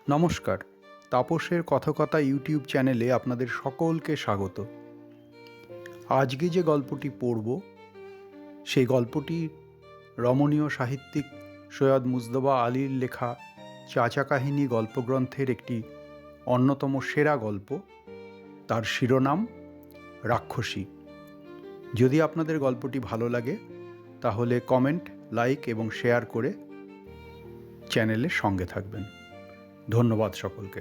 নমস্কার, তাপসের কথকতা ইউটিউব চ্যানেলে আপনাদের সকলকে স্বাগত। আজকে যে গল্পটি পড়ব সেই গল্পটি রমণীয় সাহিত্যিক সৈয়দ মুজতবা আলীর লেখা চাচা কাহিনী গল্পগ্রন্থের একটি অন্যতম সেরা গল্প। তার শিরোনাম রাক্ষসী। যদি আপনাদের গল্পটি ভালো লাগে তাহলে কমেন্ট, লাইক এবং শেয়ার করে চ্যানেলের সঙ্গে থাকবেন। ধন্যবাদ সকলকে।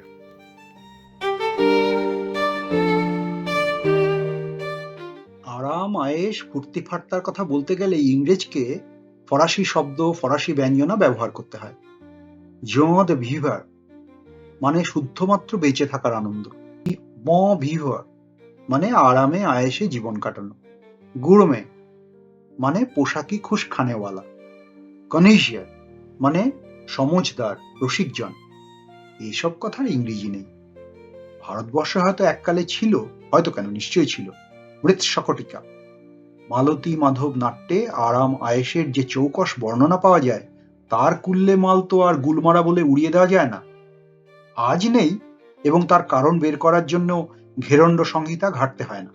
আরাম, আয়েশ, ফুর্তি ফার্তার কথা বলতে গেলে ইংরেজকে ফরাসি শব্দ, ফরাসি ব্যঞ্জনা ব্যবহার করতে হয়। জোঁ de vivre মানে শুদ্ধমাত্র বেঁচে থাকার আনন্দ। bon vivre মানে আরামে আয়েশে জীবন কাটানো। গুরমে মানে পোশাকি খুশ খানেওয়ালা। কনিশিয়ার মানে সমঝদার, রসিকজন। এইসব কথার ইংরেজি নেই। ভারতবর্ষে হয়তো এককালে ছিল, হয়তো কেন নিশ্চয়ই ছিল, মৃৎশকটিকা। মালতী মাধব নাট্যে আরাম আয়েশের যে চৌকস বর্ণনা পাওয়া যায় তার কুল্লে মাল তো আর গুলমারা বলে উড়িয়ে দেওয়া যায় না। আজ নেই, এবং তার কারণ বের করার জন্য ঘেরণ্ড সংহিতা ঘাটতে হয় না।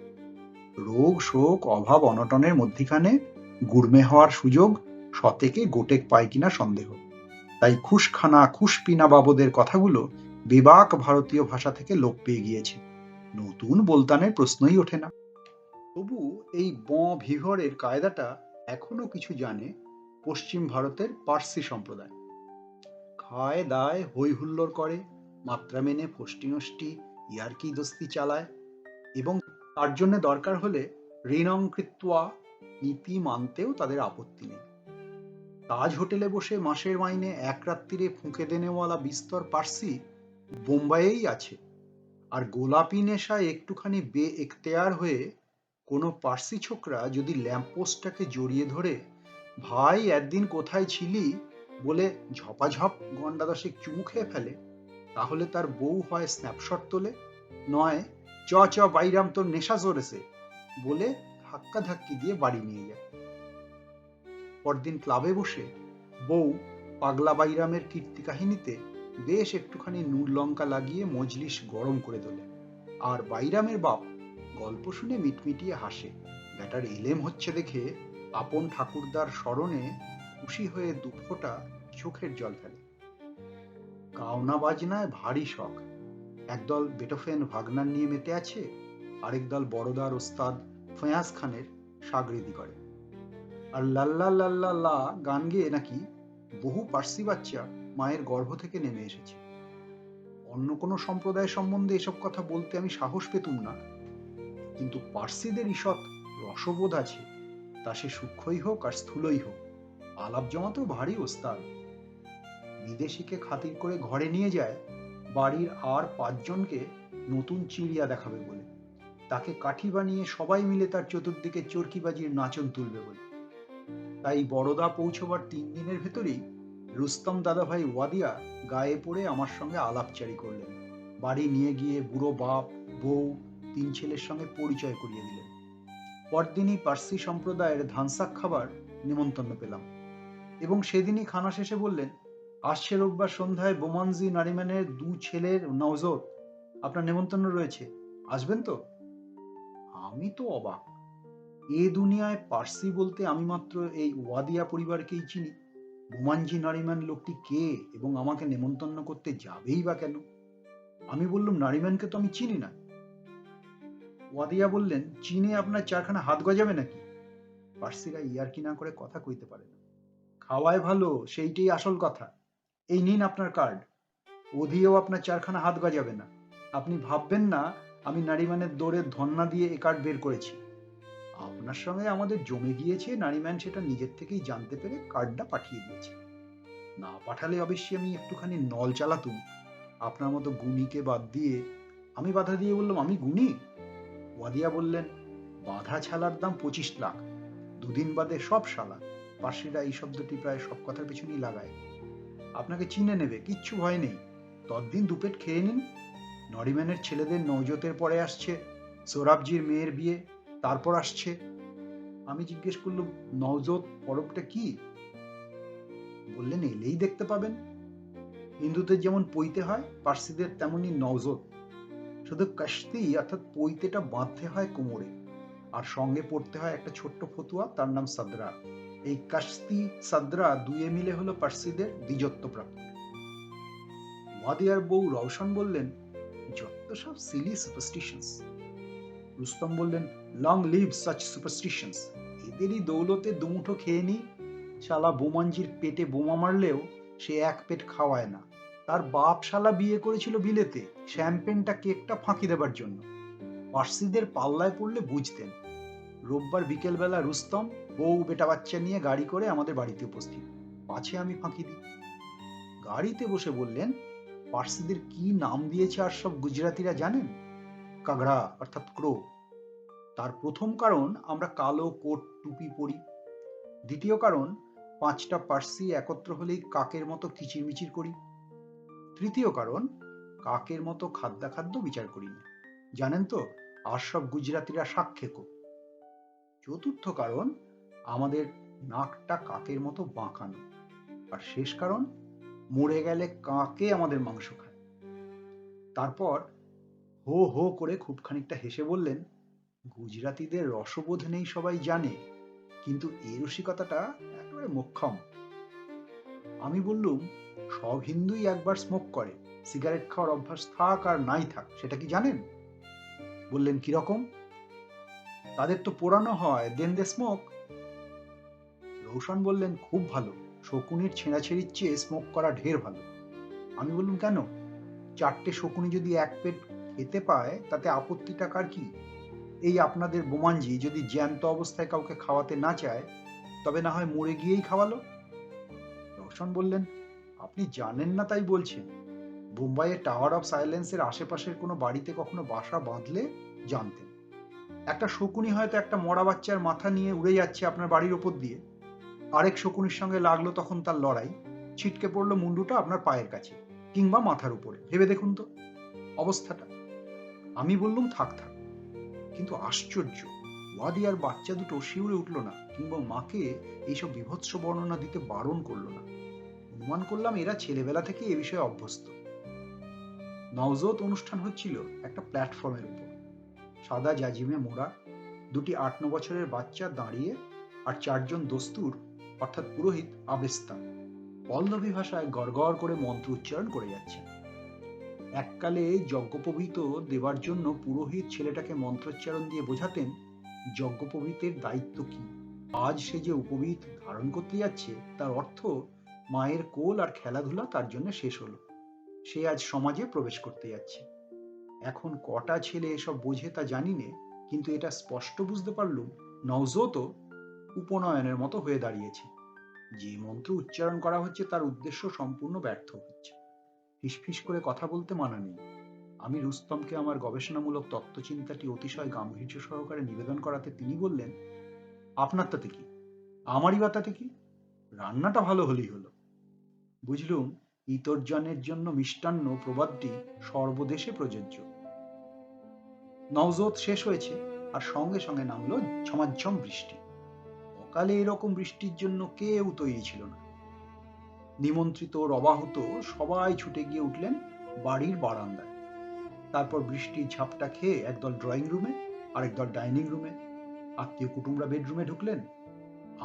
রোগ শোক অভাব অনটনের মধ্যিখানে গুড়মে হওয়ার সুযোগ শতেকে গোটেক পায় কিনা সন্দেহ। তাই খুশখানা খুশপিনা বাবদের কথাগুলো বেবাক ভারতীয় ভাষা থেকে লোপ পেয়ে গিয়েছে। নতুন বলতানের প্রশ্নই ওঠে না। তবু এই বঁ ভিভরের কায়দাটা এখনো কিছু জানে পশ্চিম ভারতের পার্সি সম্প্রদায়। খায় দায় হই হুল্লোড় করে, মাত্রা মেনে ফষ্টি নষ্টি ইয়ার্কি দস্তি চালায়, এবং তার জন্য দরকার হলে ঋণং কৃত্বা নীতি মানতেও তাদের আপত্তি নেই। তাজ হোটেলে বসে মাসের মাইনে এক রাত্রিরে ফুঁকে দেনেওয়ালা বিস্তর পার্সি বোম্বাইয়েই আছে। আর গোলাপি নেশায় একটুখানি বে এখতেয়ার হয়ে কোনো পার্সি ছোকরা যদি ল্যাম্পপোস্টটাকে জড়িয়ে ধরে ভাই একদিন কোথায় ছিলি বলে ঝপাঝপ গন্ডা দশেক চুমু খেয়ে ফেলে, তাহলে তার বউ হয় স্ন্যাপশট তোলে, নয় চ চ বাইরাম তোর নেশা জোরেছে বলে ধাক্কা ধাক্কি দিয়ে বাড়ি নিয়ে যায়। পরদিন ক্লাবে বসে বউ পাগলা বাইরামের কীর্তি কাহিনীতে বেশ একটুখানি নুন লঙ্কা লাগিয়ে মজলিস গরম করে তোলে, আর বাইরামের বাপ গল্প শুনে মিটমিটিয়ে হাসে। ব্যাটার এলেম হচ্ছে দেখে আপন ঠাকুরদার স্মরণে খুশি হয়ে দুফোঁটা চোখের জল ফেলে। গাওনা বাজনায় ভারী শখ। একদল বেটোফেন ভাগনার নিয়ে মেতে আছে, আরেক দল বড়দার ওস্তাদ ফয়াজ খানের সাগরেদি করে। আর লাল্লা লাল্লা লা গান গেয়ে নাকি বহু পার্সি বাচ্চা মায়ের গর্ভ থেকে নেমে এসেছে। অন্য কোনো সম্প্রদায় সম্বন্ধে এসব কথা বলতে আমি সাহস পেতুম না, কিন্তু পার্সিদের ঈষৎ রসবোধ আছে, তা সে সূক্ষ্মই হোক আর স্থূলই হোক। আলাপ জমাতেও ভারী ওস্তাদ। বিদেশিকে খাতির করে ঘরে নিয়ে যায় বাড়ির আর 5 জনকে নতুন চিড়িয়া দেখাবে বলে, তাকে কাঠি বানিয়ে সবাই মিলে তার চতুর্দিকে চরকিবাজির নাচন তুলবে বলে। তাই বড়দা পৌঁছবার 3 দিনের ভেতরেই রুস্তম দাদাভাই ওয়াদিয়া গায়ে পড়ে আমার সঙ্গে আলাপচারি করলেন। বাড়ি নিয়ে গিয়ে বুড়ো বাপ বউ 3 ছেলের সঙ্গে পরিচয় করিয়ে দিলেন। পরদিনই পার্সি সম্প্রদায়ের ধানসাক খাবার নিমন্ত্রণ পেলাম, এবং সেদিনই খানা শেষে বললেন, আসছে রোববার সন্ধ্যায় বোমানজি নারিম্যানের 2 ছেলের নওজোত, আপনার নেমন্তন্ন রয়েছে, আসবেন তো? আমি তো অবাক। এ দুনিয়ায় পার্সি বলতে আমি মাত্র এই ওয়াদিয়া পরিবারকেই চিনি। বোমানজি নারিম্যান লোকটি কে এবং আমাকে নেমন্তন্ন করতে যাবেই বা কেন? আমি বললাম, নারিম্যানকে তো আমি চিনি না। ওয়াদিয়া বললেন, চিনে আপনার চারখানা হাত গজাবে নাকি? পার্সিরা ইয়ার্কি না করে কথা কইতে পারে না। খাওয়ায় ভালো, সেইটাই আসল কথা। এই নিন আপনার কার্ড। অধিও আপনার চারখানা হাত গজাবে না। আপনি ভাববেন না আমি নারিম্যানের দৌড়ের ধন্না দিয়ে এ কার্ড বের করেছি। আপনার সঙ্গে আমাদের জমে গিয়েছে, নারিম্যান সেটা নিজের থেকেই জানতে পেরে কার্ডটা পাঠিয়ে দিয়েছে। না পাঠালে অবশ্যই আমি একটুখানি নল চালাতুম। আপনার মতো গুণীকে বাদ দিয়ে। আমি বাধা দিয়ে বললাম, আমি গুণী? ওয়াদিয়া বললেন, বাধা ছালার দাম 25 লাখ, 2 দিন বাদে সব শালা। পার্সিরা এই শব্দটি প্রায় সব কথার পেছনেই লাগায়। আপনাকে চিনে নেবে, কিচ্ছু ভয় নেই। ততদিন দুপেট খেয়ে নিন। নরিম্যানের ছেলেদের নৌজতের পরে আসছে সোরাবজির মেয়ের বিয়ে, তারপর আসছে। আমি জিজ্ঞেস করলাম, নওজোত পরবটা কি? বললেন, এলেই দেখতে পাবেন। হিন্দুদের যেমন পৈতে হয়, পার্সিদের তেমনি নওজত। শুধু কাশতি অর্থাৎ পৈতেটা বাঁধতে হয় কোমরে, আর সঙ্গে পড়তে হয় একটা ছোট্ট ফতুয়া, তার নাম সাদরা। এই কাশতি সাদরা দুয়ে মিলে হলো পার্সিদের দ্বিজত্ব প্রাপ্তি। ওয়াদিয়ার বউ রওশন বললেন, যত সব সিলি সুপারস্টিশনস। রুস্তম বললেন, লং লিভ সাচ সুপারস্টিশনস। এদেরই দৌলতে দুমুঠো খেয়ে নি। শালা বোমাঞ্জির পেটে বোমা মারলেও সে এক পেট খাওয়ায় না। তার বাপ শালা বিয়ে করেছিল বিলেতে, শ্যাম্পেনটা কেকটা ফাঁকি দেবার জন্য। পার্সিদের পাল্লায় পড়লে বুঝতেন। রোববার বিকেলবেলা রুস্তম বউ বেটা বাচ্চা নিয়ে গাড়ি করে আমাদের বাড়িতে উপস্থিত। পাছে আমি ফাঁকি দিই। গাড়িতে বসে বললেন, পার্সিদের কি নাম দিয়েছে আর সব গুজরাতিরা জানেন? কাগড়া অর্থাৎ ক্রো। তার প্রথম কারণ আমরা কালো কোট টুপি পরি। দ্বিতীয় কারণ, 5টা পার্সি একত্র হলেই কাকের মতো কিচিরমিচির করি। তৃতীয় কারণ, কাকের মতো খাদ্যাখাদ্য বিচার করি না, জানেন তো, আর সব গুজরাতিরা সাক্ষেকো। চতুর্থ কারণ, আমাদের নাকটা কাকের মতো বাঁকানো। আর শেষ কারণ, মরে গেলে কাকে আমাদের মাংস খায়। তারপর হো হো করে খুব খানিকটা হেসে বললেন, গুজরাতিদের রসবোধ নেই সবাই জানে, কিন্তু এই রসিকতাটা একেবারে মোক্ষম। আমি বললুম, সব হিন্দুই একবার স্মোক করে, সিগারেট খাওয়ার অভ্যাস থাক আর নাই থাক, সেটা কি জানেন? বললেন, কিরকম? তাদের তো পোড়ানো হয়, দেন দে স্মোক। রৌশন বললেন, খুব ভালো, শকুনির ছেঁড়াছেঁড়ির চেয়ে স্মোক করা ঢের ভালো। আমি বললুম, কেন? 4টে শকুনি যদি এক পেট খেতে পায় তাতে আপত্তিটা কার কি? এই আপনাদের বোমাঞ্জি যদি জ্যান্ত অবস্থায় কাউকে খাওয়াতে না চায়, তবে না হয় মরে গিয়েই খাওয়ালো। রওশন বললেন, আপনি জানেন না তাই বলছেন। বোম্বাইয়ে টাওয়ার অফ সাইলেন্সের আশেপাশের কোনো বাড়িতে কখনো বাসা বাঁধলে জানতেন। একটা শকুনি হয়তো একটা মরা বাচ্চার মাথা নিয়ে উড়ে যাচ্ছে আপনার বাড়ির ওপর দিয়ে, আরেক শকুনির সঙ্গে লাগলো তখন তার লড়াই, ছিটকে পড়লো মুন্ডুটা আপনার পায়ের কাছে কিংবা মাথার উপরে। ভেবে দেখুন তো অবস্থাটা। আমি বললুম, থাক থাক। কিন্তু আশ্চর্য, ওয়াদি আর বাচ্চা দুটো শিউরে উঠল না, কিংবা মাকে এইসব বিভৎস বর্ণনা দিতে বারণ করলো না। অনুমান করলাম এরা ছেলেবেলা থেকে এ বিষয়ে অভ্যস্ত। নওজত অনুষ্ঠান হচ্ছিল একটা প্ল্যাটফর্মের উপর। সাদা জাজিমে মোড়া, 2টি 8-9 বছরের বাচ্চা দাঁড়িয়ে, আর 4জন দস্তুর অর্থাৎ পুরোহিত আবেস্তা পল্লবী ভাষায় গড়গড় করে মন্ত্র উচ্চারণ করে যাচ্ছে। এককালে যজ্ঞোপবীত দেবার জন্য পুরোহিত ছেলেটাকে মন্ত্রোচ্চারণ দিয়ে বোঝাতেন যজ্ঞোপবীতের দায়িত্ব কি। আজ সে যে উপবীত ধারণ করতে যাচ্ছে তার অর্থ মায়ের কোল আর খেলাধুলা তার জন্য শেষ হলো। সে আজ সমাজে প্রবেশ করতে যাচ্ছে। এখন কটা ছেলে এসব বোঝে তা জানি নে, কিন্তু এটা স্পষ্ট বুঝতে পারলুম নওজোতও উপনয়নের মতো হয়ে দাঁড়িয়েছে। যে মন্ত্র উচ্চারণ করা হচ্ছে তার উদ্দেশ্য সম্পূর্ণ ব্যর্থ হচ্ছে। ফিসফিস করে কথা বলতে মানা নেই। আমি রুস্তমকে আমার গবেষণামূলক তত্ত্বচিন্তাটি অতিশয় গাম্ভীর্য সহকারে নিবেদন করাতে তিনি বললেন, আপনার তাতে কি, আমারই বা তাতে কি, রান্নাটা ভালো হলেই হলো। বুঝলুম ইতর্জনের জন্য মিষ্টান্ন প্রবাদটি সর্বদেশে প্রযোজ্য। নওজোত শেষ হয়েছে, আর সঙ্গে সঙ্গে নামলো ঝমাঝম বৃষ্টি। অকালে এরকম বৃষ্টির জন্য কেউ তৈরি ছিল না। নিমন্ত্রিত রবাহুত সবাই ছুটে গিয়ে উঠলেন বাড়ির বারান্দায়। তারপর বৃষ্টির ঝাপটা খেয়ে একদল ড্রয়িং রুমে, আরেকদল ডাইনিং রুমে, আত্মীয় কুটুমরা বেডরুমে ঢুকলেন।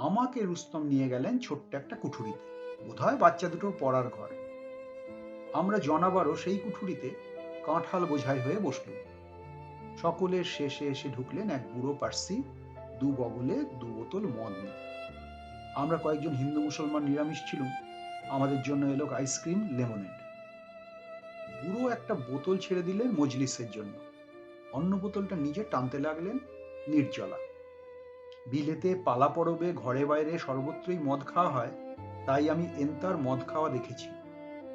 আমাকে রুস্তম নিয়ে গেলেন ছোট্ট একটা কুঠুরিতে, বোধহয় বাচ্চা দুটোর পড়ার ঘর। আমরা জনাবারও সেই কুঠুরিতে কাঁঠাল বোঝাই হয়ে বসলুম। সকলের শেষে এসে ঢুকলেন এক বুড়ো পার্সি, 2 বগলে 2 বোতল মদ নিয়ে। আমরা কয়েকজন হিন্দু মুসলমান নিরামিষ ছিলুম। আমাদের জন্য এলো আইসক্রিম, লেমনেড। বুড়ো একটা বোতল ছেড়ে দিলেন মজলিসের জন্য, অন্য বোতলটা নিজে টানতে লাগলেন নির্জলা। বিলেতে পালা পরবে ঘরে বাইরে সর্বত্রই মদ খাওয়া হয়, তাই আমি এন্তার মদ খাওয়া দেখেছি।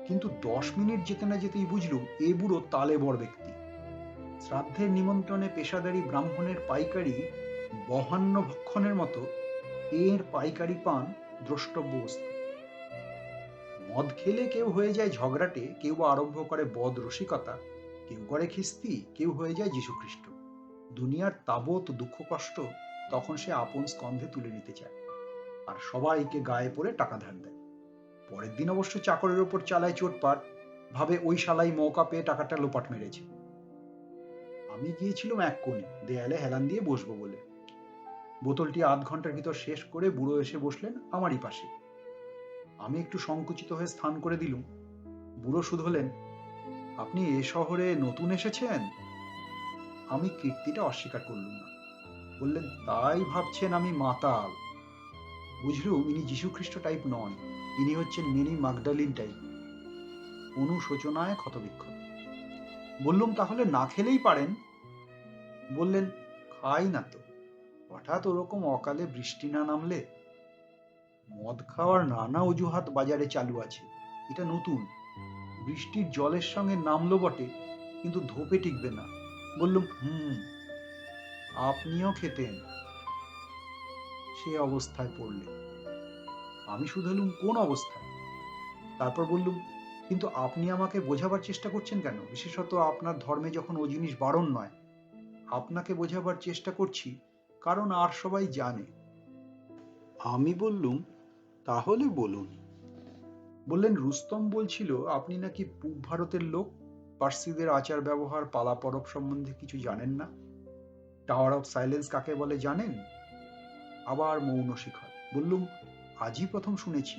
কিন্তু 10 মিনিট যেতে না যেতেই বুঝলুম এ বুড়ো তালে বড় ব্যক্তি। শ্রাদ্ধের নিমন্ত্রণে পেশাদারি ব্রাহ্মণের পাইকারি 52 ভক্ষণের মতো এর পাইকারি পান দ্রষ্টব্য বস্তু। মদ খেলে কেউ হয়ে যায় ঝগড়াটে, কেউ বা আরম্ভ করে বদ রসিকতা, কেউ করে খিস্তি, কেউ হয়ে যায় যীশুখ্রিস্ট। দুনিয়ার তাবৎ দুঃখ কষ্ট তখন সে আপন স্কন্ধে তুলে নিতে চায়, আর সবাইকে গায়ে পড়ে টাকা ধার দেয়। পরের দিন অবশ্য চাকরের ওপর চালায় চোটপাট, ভাবে ওই শালাই মৌকা পেয়ে টাকাটা লোপাট মেরেছে। আমি গিয়েছিলাম এক কোণে দেয়ালে হেলান দিয়ে বসবো বলে। বোতলটি আধ ঘন্টার ভিতর শেষ করে বুড়ো এসে বসলেন আমারই পাশে। আমি একটু সংকুচিত হয়ে স্থান করে দিলুম। বুড়ো শুধলেন, আপনি এ শহরে নতুন এসেছেন? আমি কীর্তিটা অস্বীকার করলুম না। বললেন, তাই ভাবছেন আমি মাতাল? বুঝলুম ইনি যীশুখ্রিস্ট টাইপ নন, ইনি হচ্ছেন মেরি মাগডালিন টাইপ, অনুশোচনায় ক্ষতবিক্ষত। বললুম, তাহলে না খেলেই পারেন। বললেন, খাই না তো, হঠাৎ ওরকম অকালে বৃষ্টি না নামলে। মদ খাওয়ার নানা অজুহাত বাজারে চালু আছে, এটা নতুন। বৃষ্টির জলের সঙ্গে নামলো বটে, কিন্তু ধোপে টিকবে না। বললুম, আপনিও খেতেন। সে অবস্থায় পড়লে। আমি শুধালুম, কোন অবস্থায়? তারপর বললুম, কিন্তু আপনি আমাকে বোঝাবার চেষ্টা করছেন কেন? বিশেষত আপনার ধর্মে যখন ও জিনিস বারণ নয়। আপনাকে বোঝাবার চেষ্টা করছি কারণ আর সবাই জানে। আমি বললুম, তাহলে বলুন। বললেন, রুস্তম বলছিল আপনি নাকি পূব ভারতের লোক, পার্সিদের আচার ব্যবহার পালা পরব সম্বন্ধে কিছু জানেন না। টাওয়ার অফ সাইলেন্স কাকে বলে জানেন? আবার মৌন শিখর। বললুম, আজই প্রথম শুনেছি।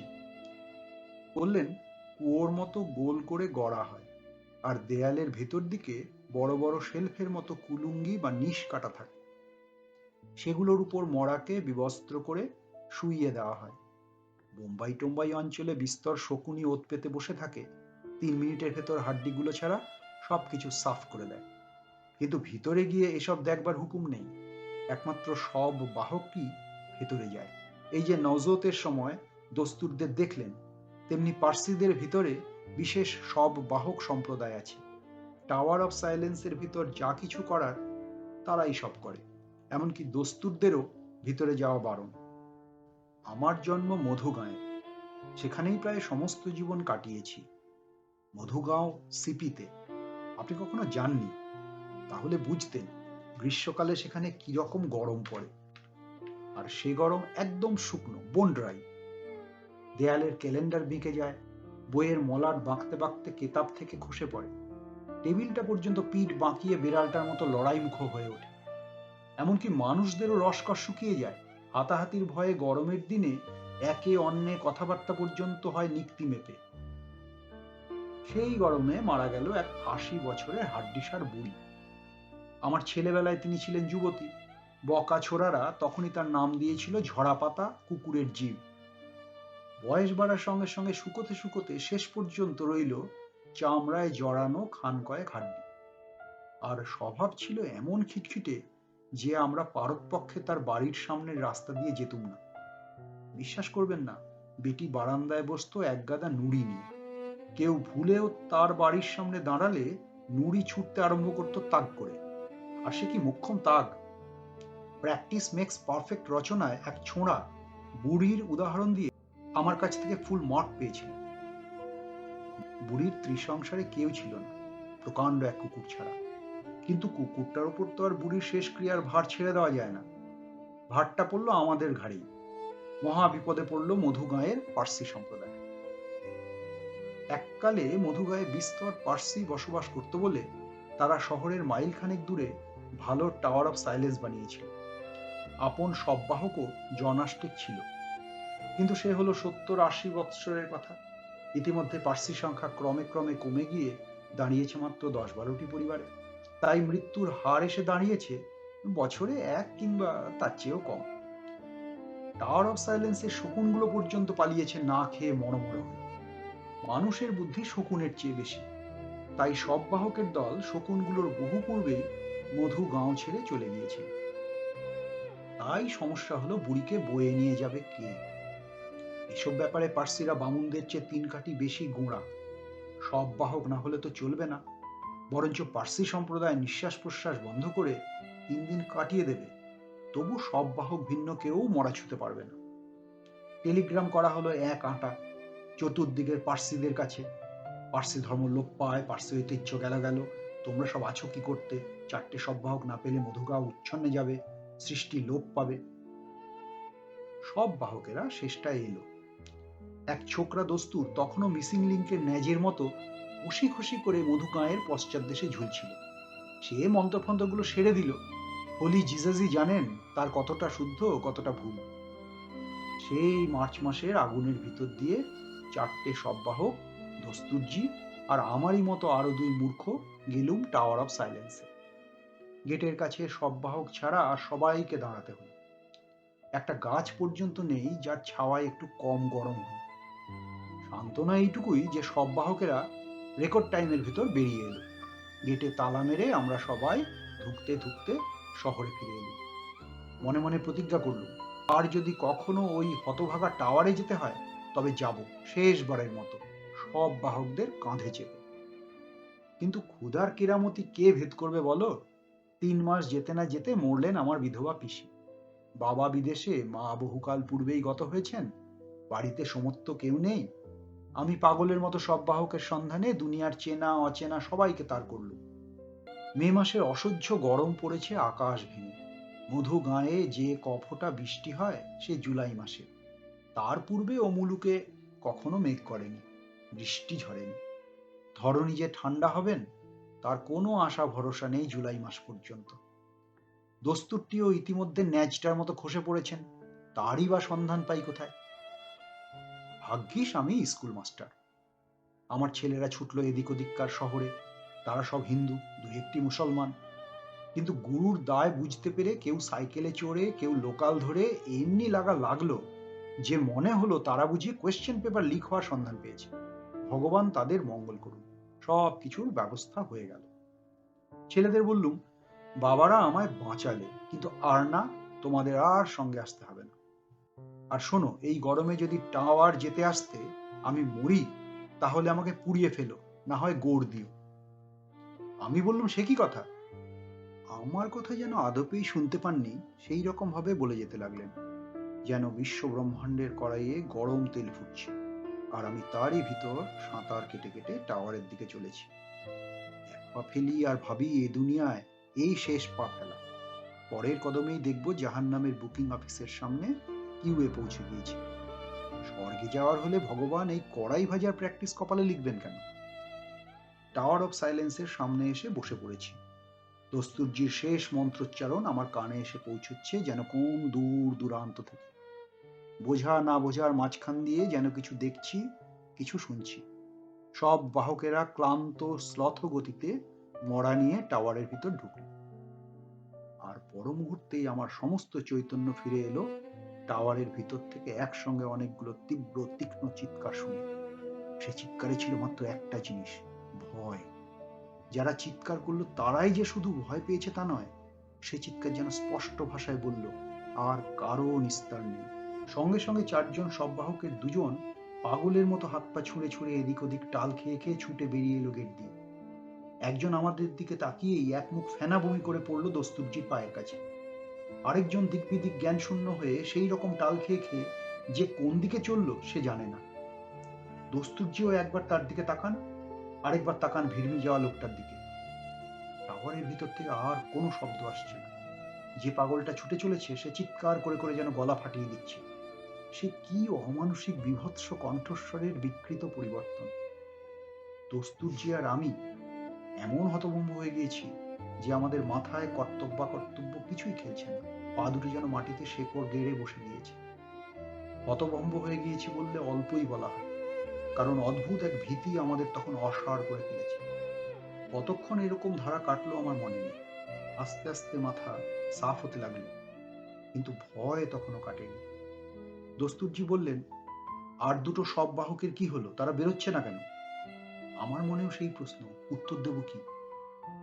বললেন, কুয়োর মতো গোল করে গড়া হয়, আর দেয়ালের ভেতর দিকে বড় বড় শেলফের মতো কুলুঙ্গি বা নিশ কাটা থাকে। সেগুলোর উপর মরাকে বিবস্ত্র করে শুইয়ে দেওয়া হয়। বোম্বাই টোম্বাই অঞ্চলে বিস্তর শকুনি ওত পেতে বসে থাকে, 3 মিনিটের ভেতর হাড্ডিগুলো ছাড়া সবকিছু সাফ করে দেয়। কিন্তু ভিতরে গিয়ে এসব দেখবার হুকুম নেই, একমাত্র সব বাহকই ভেতরে যায়। এই যে নজরতের সময় দস্তুরদের দেখলেন, তেমনি পার্সিদের ভিতরে বিশেষ সব বাহক সম্প্রদায় আছে। টাওয়ার অফ সাইলেন্সের ভিতর যা কিছু করার তারাই সব করে, এমনকি দস্তুরদেরও ভিতরে যাওয়া বারণ। আমার জন্ম মধুগাঁয়ে, সেখানেই প্রায় সমস্ত জীবন কাটিয়েছি। মধুগাঁও সিপিতে। আপনি কখনো যাননি? তাহলে বুঝতেন গ্রীষ্মকালে সেখানে কিরকম গরম পড়ে। আর সে গরম একদম শুকনো, বোন ড্রাই। দেয়ালের ক্যালেন্ডার বেঁকে যায়, বইয়ের মলাট বাঁকতে বাঁকতে কেতাব থেকে খসে পড়ে, টেবিলটা পর্যন্ত পিঠ বাঁকিয়ে বিড়ালটার মতো লড়াই মুখ হয়ে ওঠে। এমনকি মানুষদেরও রসকস শুকিয়ে যায়। হাতাহাতির ভয়ে গরমের দিনে একে অন্যে কথাবার্তা পর্যন্ত হয় নিক্তি মেপে। সেই গরমে মারা গেল এক 80 বছরের হাড্ডিসার বুড়ি। আমার ছেলেবেলায় তিনি ছিলেন যুবতী। বকা ছোড়ারা তখনই তার নাম দিয়েছিল ঝরাপাতা কুকুরের জীব। বয়স বাড়ার সঙ্গে সঙ্গে শুকোতে শুকোতে শেষ পর্যন্ত রইল চামড়ায় জড়ানো খান কয়েক হাড্ডি। আর স্বভাব ছিল এমন খিটখিটে যে আমরা পারতপক্ষে তার বাড়ির সামনের রাস্তা দিয়ে যেতুম না। বিশ্বাস করবেন না, বেটি বারান্দায় বসতো এক গাদা নুড়ি নিয়ে। কেউ ভুলেও তার বাড়ির সামনে দাঁড়ালে নুড়ি ছুটতে আরম্ভ করতো তাক করে। আর সে কি মোক্ষম তাক! প্র্যাকটিস মেক্স পারফেক্ট রচনায় এক ছোঁড়া বুড়ির উদাহরণ দিয়ে আমার কাছ থেকে ফুল মার্ক পেয়েছিল। বুড়ির ত্রিসংসারে কেউ ছিল না, প্রকাণ্ড এক কুকুর ছাড়া। কিন্তু কুকুরটার উপর তো আর বুড়ির শেষ ক্রিয়ার ভার ছেড়ে দেওয়া যায় না। ভারটা পড়লো আমাদের ঘাড়েই। মহা বিপদে পড়লো মধুগাঁয়ের পার্সি সম্প্রদায়। এককালে মধুগাঁয়ে বিস্তর পার্সি বসবাস করত বলে তারা শহরের মাইলখানেক দূরে ভালো টাওয়ার অফ সাইলেন্স বানিয়েছিল। আপন সব বাহকও জনাষ্টিক ছিল। কিন্তু সে হলো 70-80 বৎসরের কথা। ইতিমধ্যে পার্সি সংখ্যা ক্রমে ক্রমে কমে গিয়ে দাঁড়িয়েছে মাত্র 10-12টি পরিবারে। তাই মৃত্যুর হার এসে দাঁড়িয়েছে বছরে 1 কিংবা তার চেয়েও কম। টাওয়ার অফ সাইলেন্সের শকুনগুলো পর্যন্ত পালিয়েছে না খেয়ে মরমর হয়ে। মানুষের বুদ্ধি শকুনের চেয়ে বেশি, তাই সব বাহকের দল শকুনগুলোর বহু পূর্বেই মধু গাঁও ছেড়ে চলে গিয়েছিল। তাই সমস্যা হলো বুড়িকে বয়ে নিয়ে যাবে কে। এসব ব্যাপারে পার্সিরা বামুনদের চেয়ে 3 কাঠি বেশি গোঁড়া। সব বাহক না হলে তো চলবে না, বরঞ্চ পার্সি সম্প্রদায় নিঃশ্বাস প্রশ্বাস বন্ধ করে 3 দিন কাটিয়ে দেবে, তবু সব বাহক ভিন্ন কেউ মরা ছুতে পারবে না। টেলিগ্রাম করা হলো এক আঁটা চতুর্দিকের পার্সিদের কাছে। পার্সি ধর্ম লোপ পায়, পার্সি ঐতিহ্য গেল গেল, তোমরা সব আছো কি করতে? 4টে সব বাহক না পেলে মধুগাঁও উচ্ছন্নে যাবে, সৃষ্টি লোপ পাবে। সব বাহকেরা শেষটায় এলো। এক ছোকরা দস্তুর তখনও মিসিং লিঙ্কের ন্যাজের মতো খুশি খুশি করে মধু গাঁয়ের পশ্চাৎ দেশে ঝুলছিল। সে মন্ত্রফন্ত্রগুলো সেরে দিল। হোলি জিজাজি জানেন তার কতটা শুদ্ধ কতটা ভুল। সেই মার্চ মাসের আগুনের ভিতর দিয়ে 4টে শববাহক, দস্তুরজি আর আমারই মতো আরো 2 মূর্খ গেলুম টাওয়ার অফ সাইলেন্সে। গেটের কাছে শববাহক ছাড়া আর সবাইকে দাঁড়াতে হলো। একটা গাছ পর্যন্ত নেই যার ছাওয়ায় একটু কম গরম হয়। সান্ত্বনা এইটুকুই যে শববাহকেরা রেকর্ড টাইমের ভিতর বেরিয়ে এলো। গেটে তালা মেরে আমরা সবাই ধুকতে ধুকতে শহরে ফিরে এলাম। মনে মনে প্রতিজ্ঞা করলুম, আর যদি কখনো ওই হতভাগা টাওয়ারে যেতে হয় তবে যাব শেষবারের মতো সব বাহকদের কাঁধে চেপে। কিন্তু ক্ষুধার কেরামতি কে ভেদ করবে বলো? 3 মাস যেতে না যেতে মরলেন আমার বিধবা পিসি। বাবা বিদেশে, মা বহুকাল পূর্বেই গত হয়েছেন। বাড়িতে সমস্ত কেউ নেই। আমি পাগলের মতো সব বাহকের সন্ধানে দুনিয়ার চেনা অচেনা সবাইকে তার করলুম। মে মাসের অসহ্য গরম পড়েছে আকাশ ভেঙে। মধু গাঁয়ে যে কফোটা বৃষ্টি হয় সে জুলাই মাসে। তার পূর্বে ও মুলুকে কখনো মেঘ করেনি, বৃষ্টি ঝরেনি। ধরণী যে ঠান্ডা হবেন তার কোনো আশা ভরসা নেই জুলাই মাস পর্যন্ত। দস্তুরটিও ইতিমধ্যে ন্যাজটার মতো খসে পড়েছেন, তারই বা সন্ধান পাই কোথায়? ভাগ্যিস আমি স্কুল মাস্টার। আমার ছেলেরা ছুটলো এদিক ওদিককার শহরে। তারা সব হিন্দু, 2-1টি মুসলমান। কিন্তু গুরুর দায় বুঝতে পেরে কেউ সাইকেলে চড়ে, কেউ লোকাল ধরে এমনি লাগলো যে মনে হলো তারা বুঝি কোয়েশ্চেন পেপার লিক হওয়ার সন্ধান পেয়েছে। ভগবান তাদের মঙ্গল করুন। সব কিছুর ব্যবস্থা হয়ে গেল। ছেলেদের বললুম, বাবারা আমায় বাঁচালে, কিন্তু আর না, তোমাদের আর সঙ্গে আসতে হবে না। আর শোনো, এই গরমে যদি টাওয়ার যেতে আসতে আমি মরি তাহলে আমাকে পুড়িয়ে ফেলো, না হয় গোড় দিও। আমি বললাম, সে কি কথা? আমার কথা যেন আদপেই শুনতে পাননি সেই রকম ভাবে বলে যেতে লাগলেন, যেন বিশ্ব ব্রহ্মাণ্ডের কড়াইয়ে গরম তেল ফুটছে আর আমি তারই ভিতর সাঁতার কেটে কেটে টাওয়ারের দিকে চলেছি। এক পা ফেলি আর ভাবি এ দুনিয়ায় এই শেষ পা ফেলা। পরের কদমেই দেখব জাহান্নামের বুকিং অফিসের সামনে কিউয়ে পৌঁছে গিয়েছি। স্বর্গে যাওয়ার হলে ভগবান এই কড়াই ভাজার প্র্যাকটিস কপালে লিখবেন কেন? টাওয়ার অফ সাইলেন্সের সামনে এসে বসে পড়েছি। দস্তুরজির শেষ মন্ত্রোচ্চারণ আমার কানে এসে পৌঁছচ্ছে যেন কোন দূর দূরান্ত থেকে। বোঝা না বোঝার মাঝখান দিয়ে যেন কিছু দেখছি, কিছু শুনছি। সব বাহকেরা ক্লান্ত শ্লথ গতিতে মরা নিয়ে টাওয়ারের ভিতর ঢুকল। আর পর মুহূর্তেই আমার সমস্ত চৈতন্য ফিরে এলো টাওয়ারের ভিতর থেকে একসঙ্গে অনেকগুলো তীব্র তীক্ষ্ণ চিৎকার শুনে। সে চিৎকারে ছিল মাত্র একটা জিনিস, ভয়। যারা চিৎকার করলো তারাই যে শুধু ভয় পেয়েছে তা নয়, সে চিৎকার যেন স্পষ্ট ভাষায় বলল, আর কারো নিস্তার নেই। সঙ্গে সঙ্গে 4জন শববাহকের 2জন পাগলের মতো হাত পা ছুঁড়ে ছুঁড়ে এদিক ওদিক টাল খেয়ে খেয়ে ছুটে বেরিয়ে এলো গেট দিয়ে। একজন আমাদের দিকে তাকিয়েই এক মুখ ফেনা বমি করে পড়লো দস্তুরজির পায়ের কাছে। আরেকজন দিকবিদিক জ্ঞান শূন্য হয়ে সেই রকম টাল খেয়ে খেয়ে যে কোন দিকে চললো সে জানে না। দস্তুরজিও একবার তার দিকে তাকান, আরেকবার তাকান ভিড়মি যাওয়া লোকটার দিকে। টাওয়ারের ভিতর থেকে আর কোনো শব্দ আসছে না। যে পাগলটা ছুটে চলেছে সে চিৎকার করে করে যেন গলা ফাটিয়ে দিচ্ছে। সে কি অমানুষিক বীভৎস কণ্ঠস্বরের বিকৃত পরিবর্তন! দস্তুরজি আর আমি এমন হতভম্ব হয়ে গিয়েছি যে আমাদের মাথায় কর্তব্য কিছুই খেলছে না। পা দুটি যেন মাটিতে শেকড় গেড়ে বসে গিয়েছে। হতভম্ব হয়ে গিয়েছি বললে অল্পই বলা হয়, কারণ অদ্ভুত এক ভীতি আমাদের তখন অসাড় করে ফেলেছে। কতক্ষণ এরকম ধারা কাটলো আমার মনে নেই। আস্তে আস্তে মাথা সাফ হতে লাগলো, কিন্তু ভয় তখনও কাটেনি। দস্তুরজি বললেন, আর 2টো সব বাহকের কি হলো? তারা বেরোচ্ছে না কেন? আমার মনেও সেই প্রশ্ন, উত্তর দেব কি?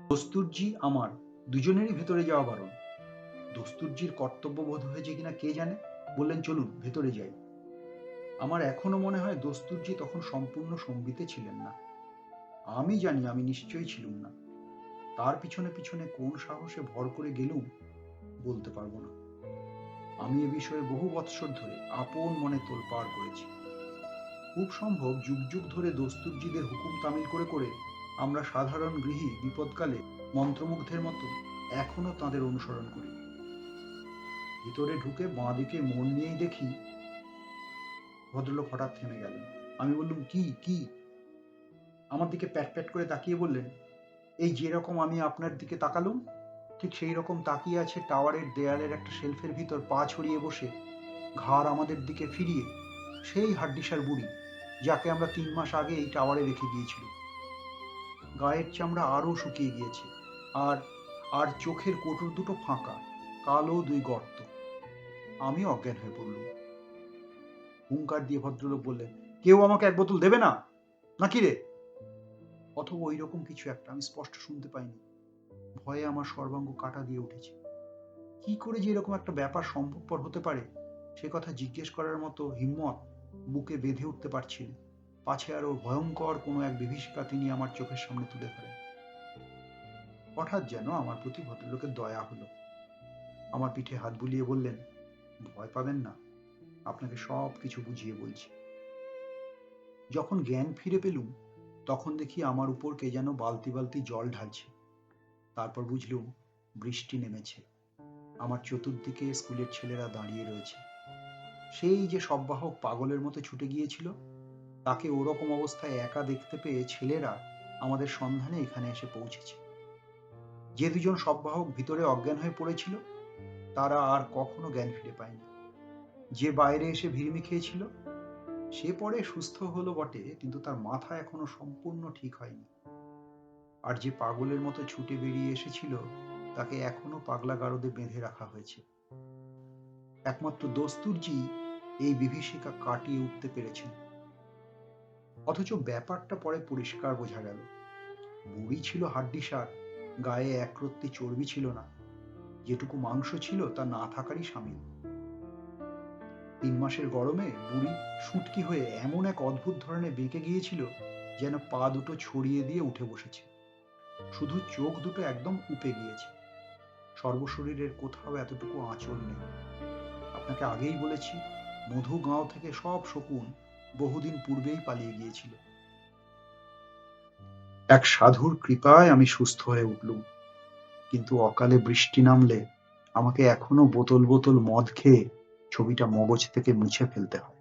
দস্তুরজি আমার দুজনেরই ভেতরে যাওয়া বারণ। দস্তুরজির কর্তব্য বোধ হয়েছে কিনা কে জানে, বললেন, চলুন ভেতরে যাই। আমার এখনো মনে হয় দস্তুরজি তখন সম্পূর্ণ সম্বিতে ছিলেন না। আমি জানি আমি নিশ্চয়ই ছিলুম না। তার পিছনে পিছনে কোন সাহসে ভর করে গেলুম বলতে পারবো না। আমি এ বিষয়ে বহু বৎসর ধরে আপন মনে তোলপাড় করেছি। খুব সম্ভব যুগ যুগ ধরে দস্তুরজিদের হুকুম তামিল করে করে আমরা সাধারণ গৃহী বিপদকালে মন্ত্রমুগ্ধের মতো এখনো তাঁদের অনুসরণ করি। ভিতরে ঢুকে বাঁ দিকে মোড় নিয়েই দেখি ভদ্রলোক হঠাৎ থেমে গেলেন। আমি বললুম, কি কি? আমার দিকে প্যাট প্যাট করে তাকিয়ে বললেন, এই যেরকম আমি আপনার দিকে তাকালুম ঠিক সেই রকম তাকিয়ে আছে টাওয়ারের দেয়ালের একটা শেলফের ভিতর পা ছড়িয়ে বসে, ঘাড় আমাদের দিকে ফিরিয়ে, সেই হাড্ডিসার বুড়ি যাকে আমরা 3 মাস আগে এই টাওয়ারে রেখে গিয়েছিলাম। গায়ের চামড়া আরো শুকিয়ে গিয়েছে, আর আর চোখের কোটর দুটো ফাঁকা, কালো 2 গর্ত। আমি অজ্ঞান হয়ে পড়লুম। হুঙ্কার দিয়ে ভদ্রলোক বললেন, কেউ আমাকে 1 বোতল দেবে না নাকি রে? অথবা ওই রকম কিছু একটা, আমি স্পষ্ট শুনতে পাইনি। ভয়ে আমার সর্বাঙ্গ কাঁটা দিয়ে উঠেছে। কি করে যে এরকম একটা ব্যাপার সম্ভবপর হতে পারে সে কথা জিজ্ঞেস করার মতো হিম্মত বুকে বেঁধে উঠতে পারছি না। পাছে আরো ভয়ঙ্কর কোনো এক বিভীষিকা তিনি আমার চোখের সামনে তুলে ধরেন। হঠাৎ যেন আমার প্রতি ভদ্রলোকের দয়া হলো। আমার পিঠে হাত বুলিয়ে বললেন, ভয় পাবেন না, আপনাকে সব কিছু বুঝিয়ে বলছি। যখন জ্ঞান ফিরে পেলুম তখন দেখি আমার উপর কে যেন বালতি বালতি জল ঢালছে। তারপর বুঝলুম বৃষ্টি নেমেছে। আমার চতুর্দিকে স্কুলের ছেলেরা দাঁড়িয়ে রয়েছে। সেই যে শববাহক পাগলের মতো ছুটে গিয়েছিল, তাকে ওরকম অবস্থায় একা দেখতে পেয়ে ছেলেরা আমাদের সন্ধানে এখানে এসে পৌঁছেছে। যে 2জন শববাহক ভিতরে অজ্ঞান হয়ে পড়েছিল তারা আর কখনো জ্ঞান ফিরে পায়নি। যে বাইরে এসে ভিড়মি খেয়েছিল সে পরে সুস্থ হলো বটে, কিন্তু তার মাথা এখনো সম্পূর্ণ ঠিক হয়নি। আর যে পাগলের মতো ছুটে বেরিয়ে এসেছিল তাকে এখনো পাগলা গারদে বেঁধে রাখা হয়েছে। একমাত্র দস্তুরজি এই বিভীষিকা কাটিয়ে উঠতে পেরেছেন। অথচ ব্যাপারটা পরে পরিষ্কার বোঝা গেল। বুড়ি ছিল হাড্ডিসার, গায়ে একরত্তি চর্বি ছিল না, যেটুকু মাংস ছিল তা না থাকারই সামিল। 3 মাসের গরমে বুড়ি শুটকি হয়ে এমন এক অদ্ভুত ধরনের বেঁকে গিয়েছিল যেন পা দুটো ছড়িয়ে দিয়ে উঠে বসেছে। শুধু চোখ দুটো একদম উপে গিয়েছে। সর্বশরীরের কোথাও এতটুকু আঁচল নেই। আপনাকে আগেই বলেছি, মধু গাঁও থেকে সব শকুন বহুদিন পূর্বেই পালিয়ে গিয়েছিল। এক সাধুর কৃপায় আমি সুস্থ হয়ে উঠলুম, কিন্তু অকালে বৃষ্টি নামলে আমাকে এখনো বোতল বোতল মদ খেয়ে ছবিটা মগজ থেকে মুছে ফেলতে হয়।